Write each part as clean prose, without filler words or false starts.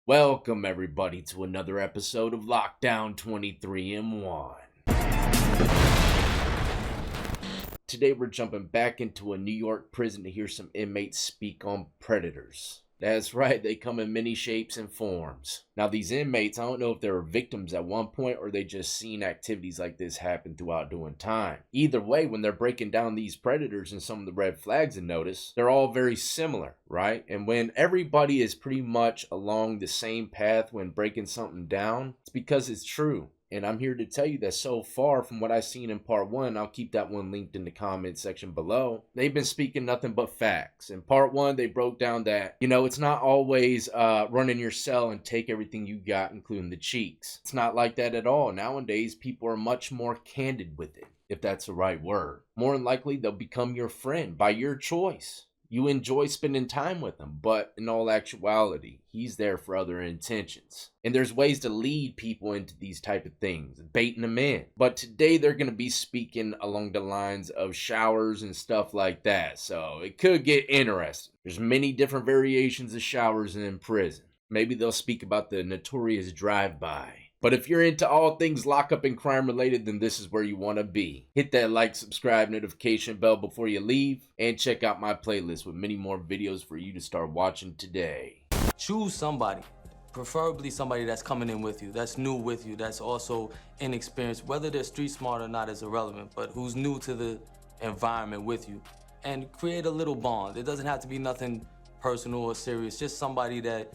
Welcome everybody to another episode of Lockdown 23-in-1. Today we're jumping back into a New York prison to hear some inmates speak on predators. That's right, they come in many shapes and forms. Now these inmates, I don't know if they were victims at one point or they just seen activities like this happen throughout doing time. Either way, when they're breaking down these predators and some of the red flags and notice, they're all very similar, right? And when everybody is pretty much along the same path when breaking something down, it's because it's true. And I'm here to tell you that so far from what I've seen in part one, I'll keep that one linked in the comment section below. They've been speaking nothing but facts. In part one, they broke down that, it's not always run in your cell and take everything you got, including the cheeks. It's not like that at all. Nowadays, people are much more candid with it, if that's the right word. More than likely, they'll become your friend by your choice. You enjoy spending time with him, but in all actuality, he's there for other intentions. And there's ways to lead people into these type of things, baiting them in. But today they're going to be speaking along the lines of showers and stuff like that. So it could get interesting. There's many different variations of showers in prison. Maybe they'll speak about the notorious drive-by. But if you're into all things lockup and crime related, then this is where you want to be. Hit that like, subscribe, notification bell before you leave, and check out my playlist with many more videos for you to start watching today. Choose somebody, preferably somebody that's coming in with you, that's new with you, that's also inexperienced. Whether they're street smart or not is irrelevant, but who's new to the environment with you. And create a little bond. It doesn't have to be nothing personal or serious, just somebody that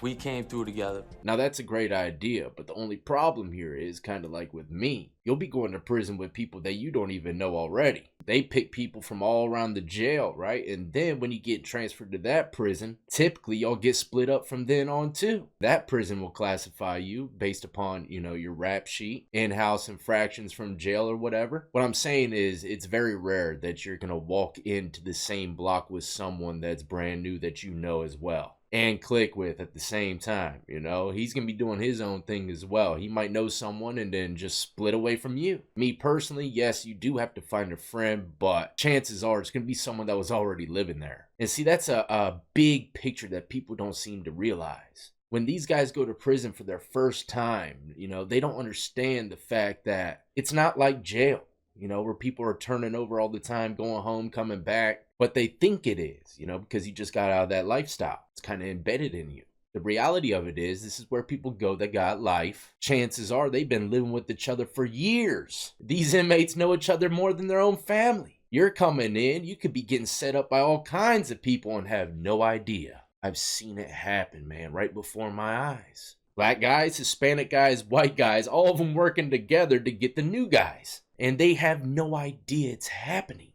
we came through together. Now that's a great idea, but the only problem here is kind of like with me. You'll be going to prison with people that you don't even know already. They pick people from all around the jail, right? And then when you get transferred to that prison, typically y'all get split up from then on too. That prison will classify you based upon, your rap sheet, in-house infractions from jail or whatever. What I'm saying is it's very rare that you're gonna walk into the same block with someone that's brand new that you know as well. And click with at the same time, he's gonna be doing his own thing as well. He might know someone and then just split away from you. Me personally, yes, you do have to find a friend, but chances are it's gonna be someone that was already living there. And see, that's a big picture that people don't seem to realize. When these guys go to prison for their first time, they don't understand the fact that it's not like jail. Where people are turning over all the time, going home, coming back. But they think it is, because you just got out of that lifestyle. It's kind of embedded in you. The reality of it is, this is where people go that got life. Chances are they've been living with each other for years. These inmates know each other more than their own family. You're coming in, you could be getting set up by all kinds of people and have no idea. I've seen it happen, man, right before my eyes. Black guys, Hispanic guys, white guys, all of them working together to get the new guys. And they have no idea it's happening.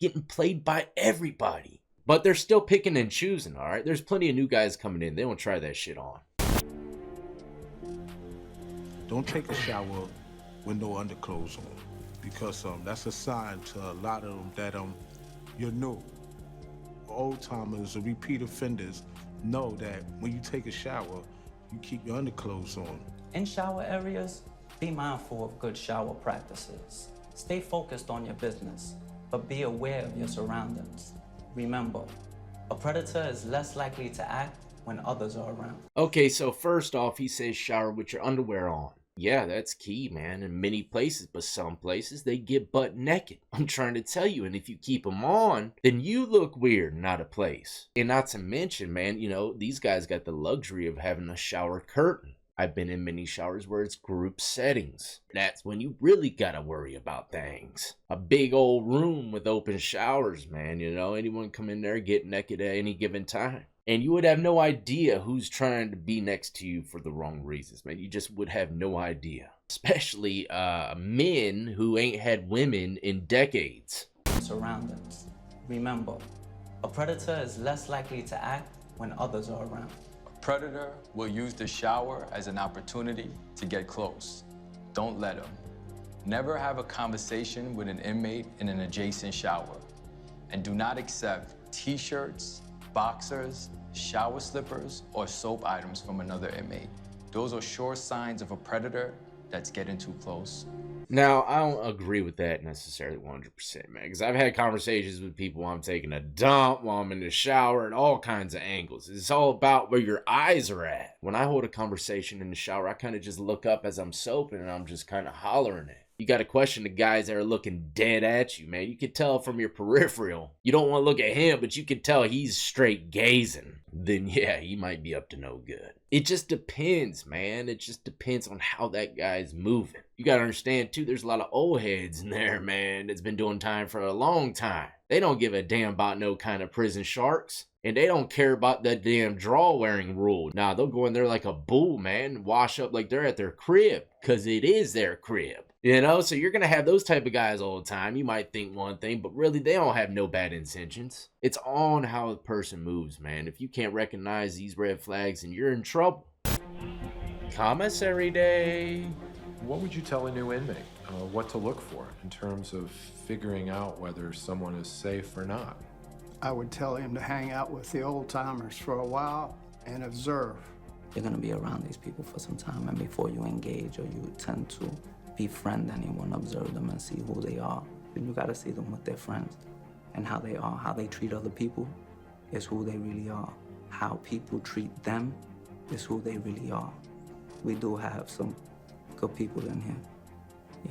Getting played by everybody. But they're still picking and choosing, all right? There's plenty of new guys coming in. They don't try that shit on. Don't take a shower with no underclothes on, because that's a sign to a lot of them that you're new. Old timers or repeat offenders know that when you take a shower, you keep your underclothes on. In shower areas, be mindful of good shower practices. Stay focused on your business, but be aware of your surroundings. Remember, a predator is less likely to act when others are around. Okay, so first off, he says shower with your underwear on. Yeah, that's key, man, in many places, but some places they get butt naked. I'm trying to tell you, and if you keep them on, then you look weird, not a place. And not to mention, man, these guys got the luxury of having a shower curtain. I've been in many showers where it's group settings. That's when you really gotta worry about things. A big old room with open showers, man, anyone come in there, get naked at any given time. And you would have no idea who's trying to be next to you for the wrong reasons, man. You just would have no idea. Especially men who ain't had women in decades. Surroundings. Remember, a predator is less likely to act when others are around. Predator will use the shower as an opportunity to get close. Don't let him. Never have a conversation with an inmate in an adjacent shower. And do not accept t-shirts, boxers, shower slippers, or soap items from another inmate. Those are sure signs of a predator that's getting too close. Now, I don't agree with that necessarily 100%, man, because I've had conversations with people while I'm taking a dump, while I'm in the shower, and all kinds of angles. It's all about where your eyes are at. When I hold a conversation in the shower, I kind of just look up as I'm soaping, and I'm just kind of hollering it. You got to question the guys that are looking dead at you, man. You can tell from your peripheral. You don't want to look at him, but you can tell he's straight gazing. Then, yeah, he might be up to no good. It just depends, man. It just depends on how that guy's moving. You got to understand, too, there's a lot of old heads in there, man, that's been doing time for a long time. They don't give a damn about no kind of prison sharks. And they don't care about that damn draw-wearing rule. Nah, they'll go in there like a bull, man, and wash up like they're at their crib. Because it is their crib. You know, so you're going to have those type of guys all the time. You might think one thing, but really they don't have no bad intentions. It's on how the person moves, man. If you can't recognize these red flags, then you're in trouble. Commissary day. What would you tell a new inmate what to look for in terms of figuring out whether someone is safe or not? I would tell him to hang out with the old timers for a while and observe. You're gonna be around these people for some time, and before you engage or you tend to befriend anyone, observe them and see who they are. And you gotta see them with their friends and how they are. How they treat other people is who they really are. How people treat them is who they really are. We do have some good people in here,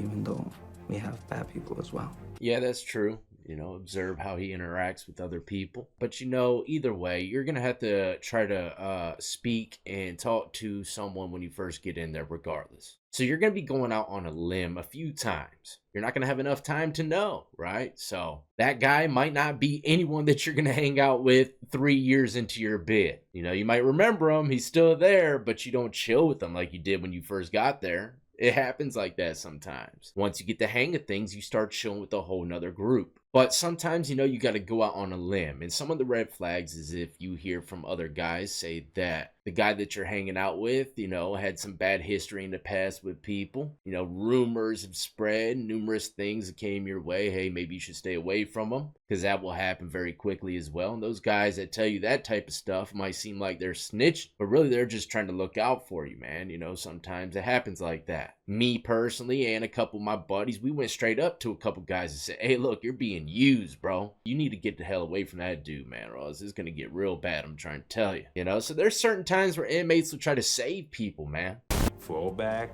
even though we have bad people as well. Yeah, that's true. You know, observe how he interacts with other people. But, you know, either way, you're going to have to try to speak and talk to someone when you first get in there regardless. So you're going to be going out on a limb a few times. You're not going to have enough time to know, right? So that guy might not be anyone that you're going to hang out with 3 years into your bid. You know, you might remember him. He's still there, but you don't chill with him like you did when you first got there. It happens like that sometimes. Once you get the hang of things, you start chilling with a whole nother group. But sometimes, you know, you got to go out on a limb. And some of the red flags is if you hear from other guys say that the guy that you're hanging out with, you know, had some bad history in the past with people. You know, rumors have spread, numerous things that came your way. Hey, maybe you should stay away from them, because that will happen very quickly as well. And those guys that tell you that type of stuff might seem like they're snitch, but really they're just trying to look out for you, man. You know, sometimes it happens like that. Me personally and a couple of my buddies, we went straight up to a couple guys and said, hey, look, you're being used, bro. You need to get the hell away from that dude, man, or else it's going to get real bad. I'm trying to tell you. You know, so there's certain times where inmates will try to save people, man. Fall back,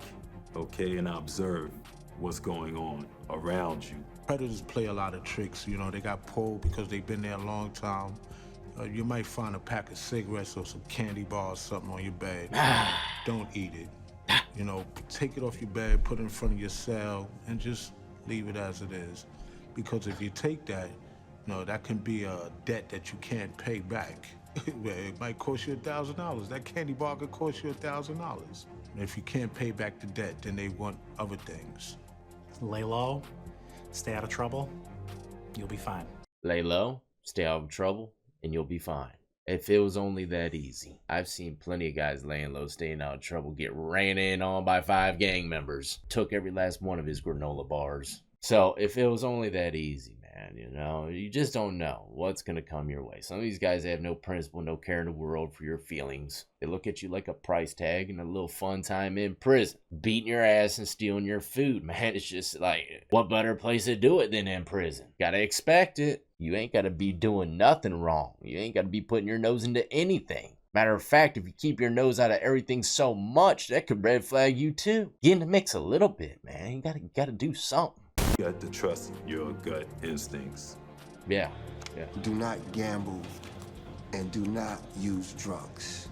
okay, and observe what's going on around you. Predators play a lot of tricks. You know, they got pulled because they've been there a long time. You might find a pack of cigarettes or some candy bars, something on your bed. Don't eat it. You know, take it off your bed, put it in front of your cell, and just leave it as it is. Because if you take that, you know, that can be a debt that you can't pay back. It might cost you $1,000. That candy bar could cost you $1,000. If you can't pay back the debt, then they want other things. Lay low, stay out of trouble, you'll be fine. Lay low, stay out of trouble, and you'll be fine. If it was only that easy. I've seen plenty of guys laying low, staying out of trouble, get ran in on by 5 gang members. Took every last one of his granola bars. So if it was only that easy, man, you know, you just don't know what's going to come your way. Some of these guys have no principle, no care in the world for your feelings. They look at you like a price tag and a little fun time in prison. Beating your ass and stealing your food, man. It's just like, what better place to do it than in prison? Gotta expect it. You ain't gotta be doing nothing wrong. You ain't gotta be putting your nose into anything. Matter of fact, if you keep your nose out of everything so much, that could red flag you too. Get in the mix a little bit, man. You gotta do something. You got to trust your gut instincts. Yeah. Do not gamble and do not use drugs.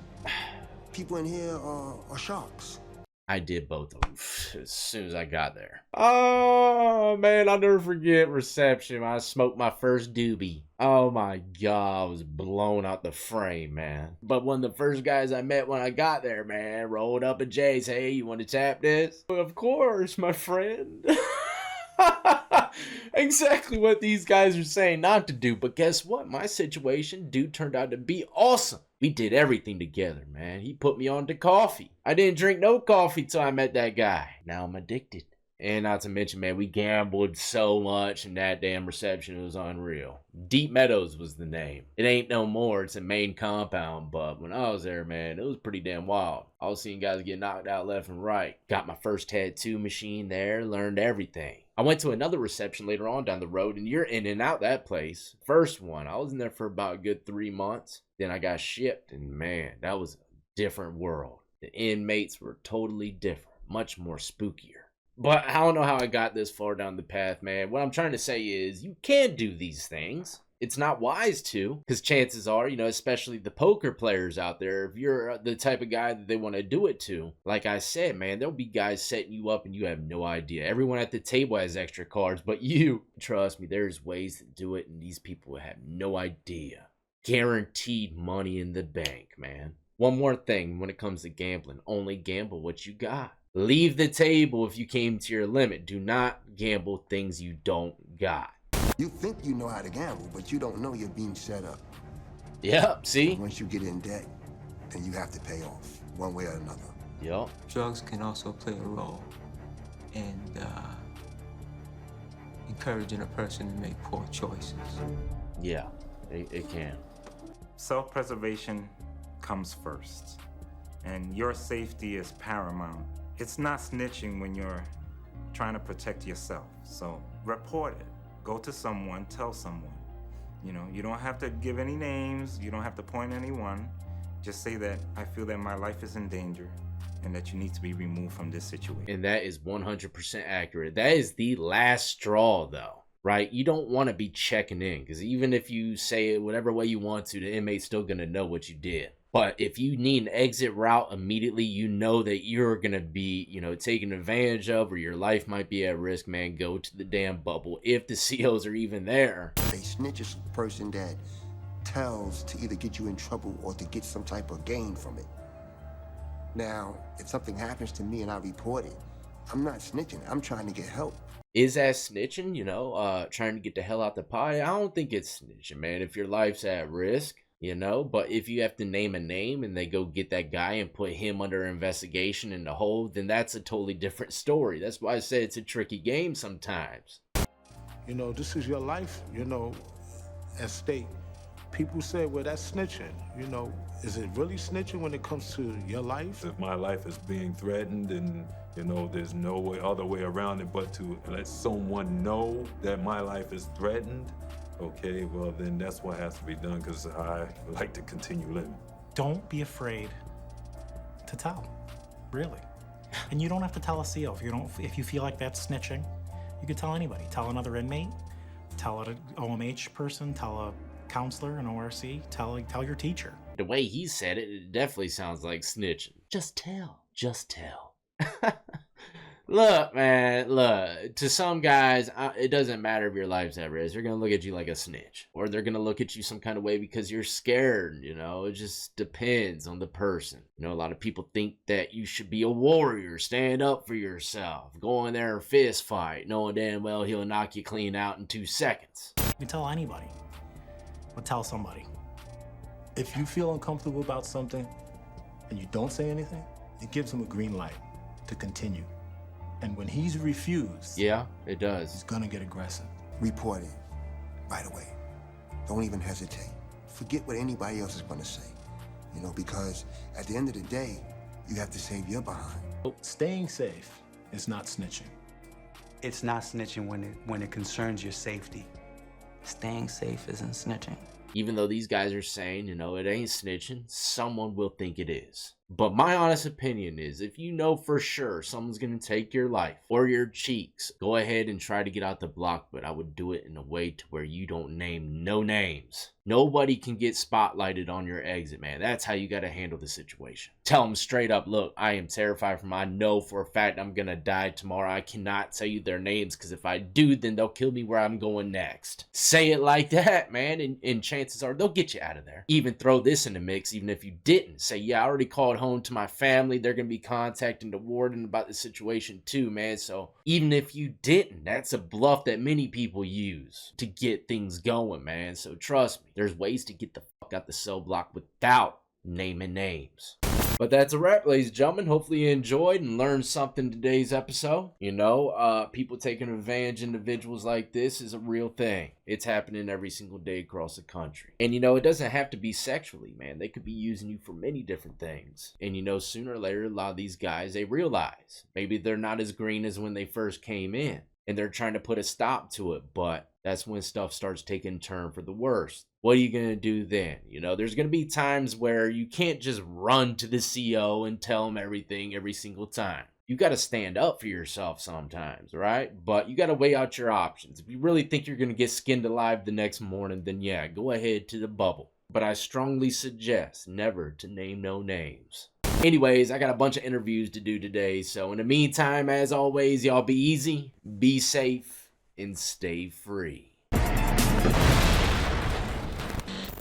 People in here are sharks. I did both of them as soon as I got there. Oh, man, I'll never forget reception when I smoked my first doobie. Oh, my God, I was blown out the frame, man. But one of the first guys I met when I got there, man, rolled up a J, say, hey, you want to tap this? Of course, my friend. Exactly what these guys are saying not to do. But guess what? My situation, dude, turned out to be awesome. We did everything together, man. He put me on to coffee. I didn't drink no coffee till I met that guy. Now I'm addicted. And not to mention, man, we gambled so much in that damn reception, it was unreal. Deep Meadows was the name. It ain't no more, it's a main compound, but when I was there, man, it was pretty damn wild. I was seeing guys get knocked out left and right. Got my first tattoo machine there, learned everything. I went to another reception later on down the road, and you're in and out that place. First one, I was in there for about a good 3 months. Then I got shipped, and man, that was a different world. The inmates were totally different, much more spookier. But I don't know how I got this far down the path, man. What I'm trying to say is you can do these things. It's not wise to, because chances are, you know, especially the poker players out there, if you're the type of guy that they want to do it to, like I said, man, there'll be guys setting you up and you have no idea. Everyone at the table has extra cards, but you, trust me, there's ways to do it, and these people have no idea. Guaranteed money in the bank, man. One more thing when it comes to gambling, only gamble what you got. Leave the table if you came to your limit. Do not gamble things you don't got. You think you know how to gamble, but you don't know you're being set up. Yep, see? Once you get in debt, then you have to pay off, one way or another. Yep. Drugs can also play a role in encouraging a person to make poor choices. Yeah, it can. Self-preservation comes first, and your safety is paramount. It's not snitching when you're trying to protect yourself. So report it. Go to someone, tell someone. You know, you don't have to give any names. You don't have to point anyone. Just say that I feel that my life is in danger and that you need to be removed from this situation. And that is 100% accurate. That is the last straw, though, right? You don't want to be checking in, because even if you say it whatever way you want to, the inmate's still going to know what you did. But if you need an exit route immediately, you know that you're going to be, you know, taken advantage of, or your life might be at risk, man, go to the damn bubble if the COs are even there. A snitch is a person that tells to either get you in trouble or to get some type of gain from it. Now, if something happens to me and I report it, I'm not snitching. I'm trying to get help. Is that snitching, you know, trying to get the hell out the pie? I don't think it's snitching, man, if your life's at risk. You know, but if you have to name a name and they go get that guy and put him under investigation in the hole, then that's a totally different story. That's why I say it's a tricky game sometimes. You know, this is your life, you know, at stake. People say, well, that's snitching. You know, is it really snitching when it comes to your life? If my life is being threatened and, you know, there's no other way around it but to let someone know that my life is threatened, okay, well, then that's what has to be done, because I like to continue living. Don't be afraid to tell, really. And you don't have to tell a CO if you feel like that's snitching. You could tell anybody. Tell another inmate, tell an OMH person, tell a counselor, an ORC, tell your teacher. The way he said it, it definitely sounds like snitching. Just tell. Just tell. Look, man, look, to some guys, it doesn't matter if your life's at risk. They're going to look at you like a snitch, or they're going to look at you some kind of way because you're scared, you know. It just depends on the person. You know, a lot of people think that you should be a warrior, stand up for yourself, go in there and fist fight, knowing damn well he'll knock you clean out in 2 seconds. You can tell anybody, but tell somebody. If you feel uncomfortable about something and you don't say anything, it gives him a green light to continue. And when he's refused, yeah, it does. He's gonna get aggressive. Report it right away. Don't even hesitate. Forget what anybody else is gonna say. You know, because at the end of the day, you have to save your behind. Staying safe is not snitching. It's not snitching when it concerns your safety. Staying safe isn't snitching. Even though these guys are saying, you know, it ain't snitching, someone will think it is. But my honest opinion is, if you know for sure someone's going to take your life or your cheeks, go ahead and try to get out the block, but I would do it in a way to where you don't name no names. Nobody can get spotlighted on your exit, man. That's how you got to handle the situation. Tell them straight up, look, I am terrified from, I know for a fact I'm going to die tomorrow. I cannot tell you their names, because if I do, then they'll kill me where I'm going next. Say it like that, man, and chances are they'll get you out of there. Even throw this in the mix, even if you didn't. Say, yeah, I already called home to my family. They're going to be contacting the warden about the situation too, man. So even if you didn't, that's a bluff that many people use to get things going, man. So trust me, there's ways to get the fuck out the cell block without naming names. But that's a wrap, ladies and gentlemen. Hopefully you enjoyed and learned something today's episode. You know, people taking advantage of individuals like this is a real thing. It's happening every single day across the country. And you know, it doesn't have to be sexually, man. They could be using you for many different things. And you know, sooner or later, a lot of these guys, they realize maybe they're not as green as when they first came in. And they're trying to put a stop to it, but that's when stuff starts taking a turn for the worst. What are you going to do then? You know, there's going to be times where you can't just run to the CO and tell them everything every single time. You got to stand up for yourself sometimes, right? But you got to weigh out your options. If you really think you're going to get skinned alive the next morning, then yeah, go ahead to the bubble. But I strongly suggest never to name no names. Anyways, I got a bunch of interviews to do today. So in the meantime, as always, y'all be easy, be safe, and stay free.